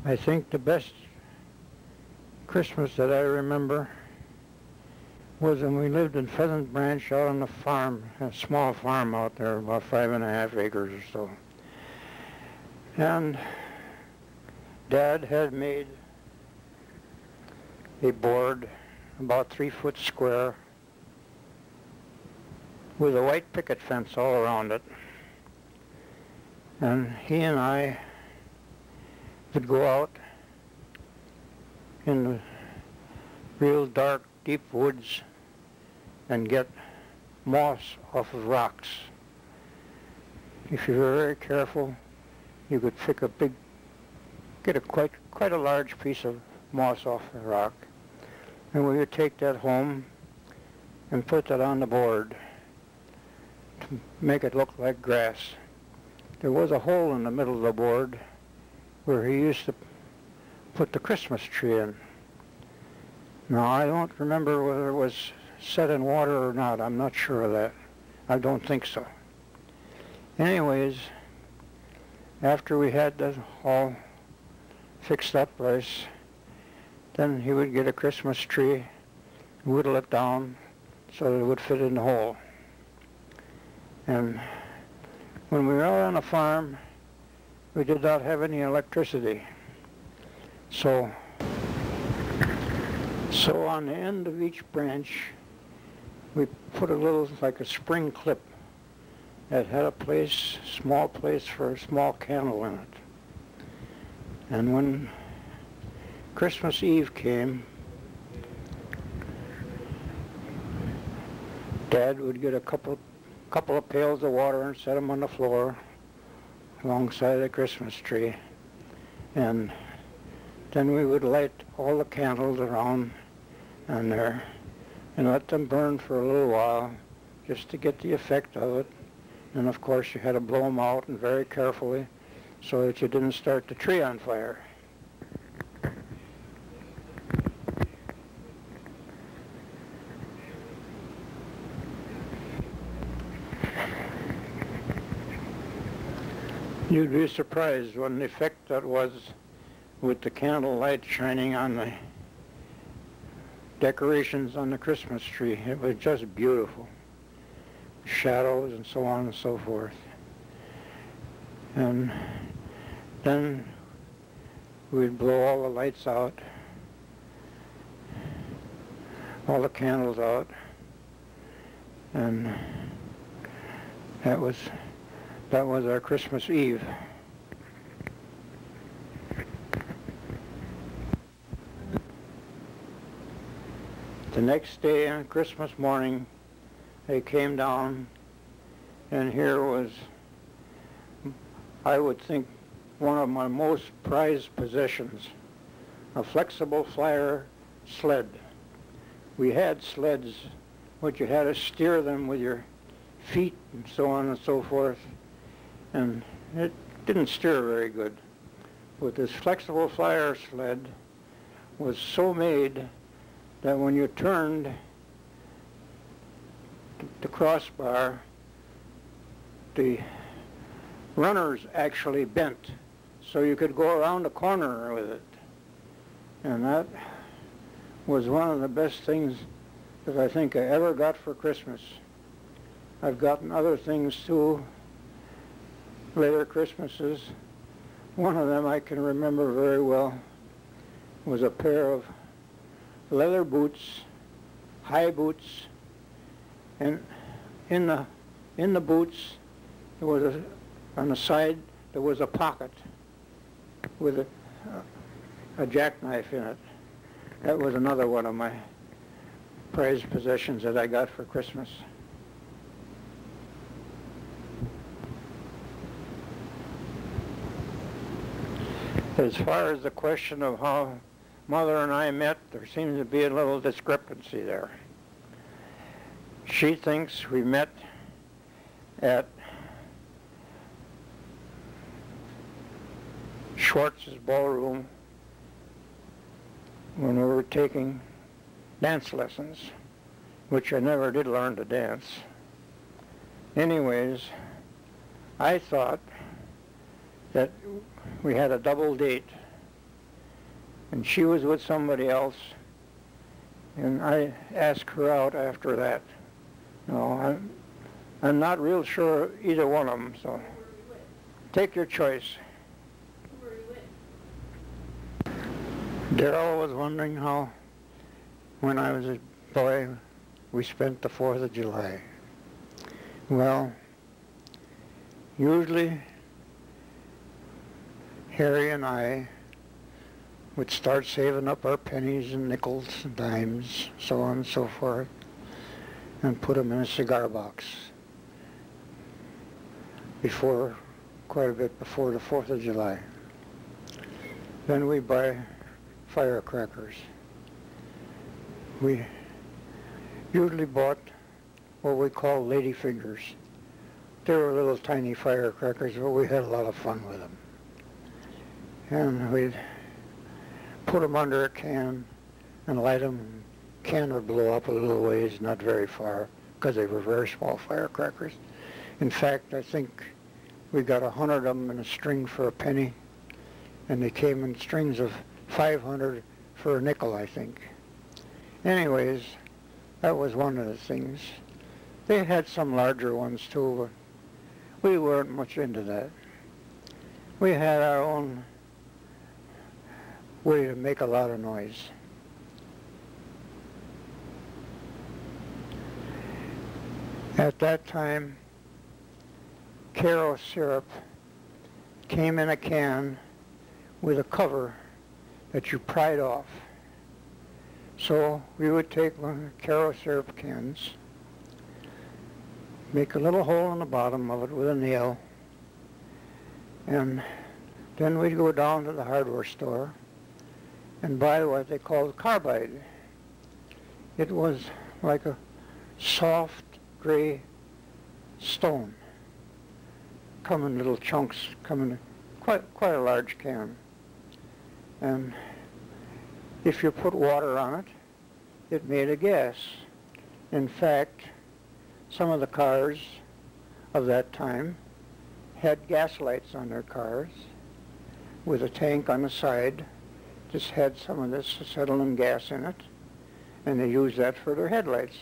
I think the best Christmas that I remember was when we lived in Pheasant Branch out on the farm, a small farm out there, about 5.5 acres or so. And Dad had made a board about 3 foot square with a white picket fence all around it. And he and I would go out in the real dark, deep woods and get moss off of rocks. If you were very careful, you could pick a big, get a quite a large piece of moss off the rock. And we would take that home and put that on the board to make it look like grass. There was a hole in the middle of the board where he used to put the Christmas tree in. Now, I don't remember whether it was set in water or not. I'm not sure of that. I don't think so. Anyways, after we had that all fixed up, then he would get a Christmas tree, whittle it down so that it would fit in the hole. And when we were out on the farm, we did not have any electricity. So on the end of each branch, we put a little, like a spring clip that had a place, small place for a small candle in it. And when Christmas Eve came, Dad would get a couple of pails of water and set them on the floor alongside the Christmas tree. And then we would light all the candles around on there and let them burn for a little while just to get the effect of it. And of course you had to blow them out, and very carefully, so that you didn't start the tree on fire. You'd be surprised what an effect that was with the candle light shining on the decorations on the Christmas tree. It was just beautiful. Shadows and so on and so forth. And then we'd blow all the lights out, all the candles out, and that was our Christmas Eve. The next day on Christmas morning, they came down, and here was, I would think, one of my most prized possessions, a flexible Flyer sled. We had sleds, but you had to steer them with your feet and so on and so forth, and it didn't steer very good. But this flexible Flyer sled was so made that when you turned the crossbar, the runners actually bent, so you could go around the corner with it. And that was one of the best things that I think I ever got for Christmas. I've gotten other things too, later Christmases. One of them I can remember very well was a pair of leather boots, high boots, and in the boots there was on the side there was a pocket with a jackknife in it. That was another one of my prized possessions that I got for Christmas. As far as the question of how Mother and I met, there seems to be a little discrepancy there. She thinks we met at Schwartz's ballroom when we were taking dance lessons, which I never did learn to dance. Anyways, I thought that we had a double date. and she was with somebody else, and I asked her out after that. No, I'm not real sure either one of them, so take your choice. Who were you with? Darrell was wondering how, when I was a boy, we spent the 4th of July. Well, usually Harry and I would start saving up our pennies and nickels and dimes, so on and so forth, and put them in a cigar box quite a bit before the 4th of July. Then we buy firecrackers. We usually bought what we call lady fingers. They were little tiny firecrackers, but we had a lot of fun with them. And we'd put them under a can and light them. The can would blow up a little ways, not very far, because they were very small firecrackers. In fact, I think we got 100 of them in a string for a penny, and they came in strings of 500 for a nickel, I think. Anyways, that was one of the things. They had some larger ones too, but we weren't much into that. We had our own way to make a lot of noise. At that time, karo syrup came in a can with a cover that you pried off. So we would take one of the karo syrup cans, make a little hole in the bottom of it with a nail, and then we'd go down to the hardware store and buy what they called Carbide. It was like a soft gray stone, come in little chunks, come in quite a large can. And if you put water on it, it made a gas. In fact, some of the cars of that time had gas lights on their cars with a tank on the side. Just had some of this acetylene gas in it, and they used that for their headlights.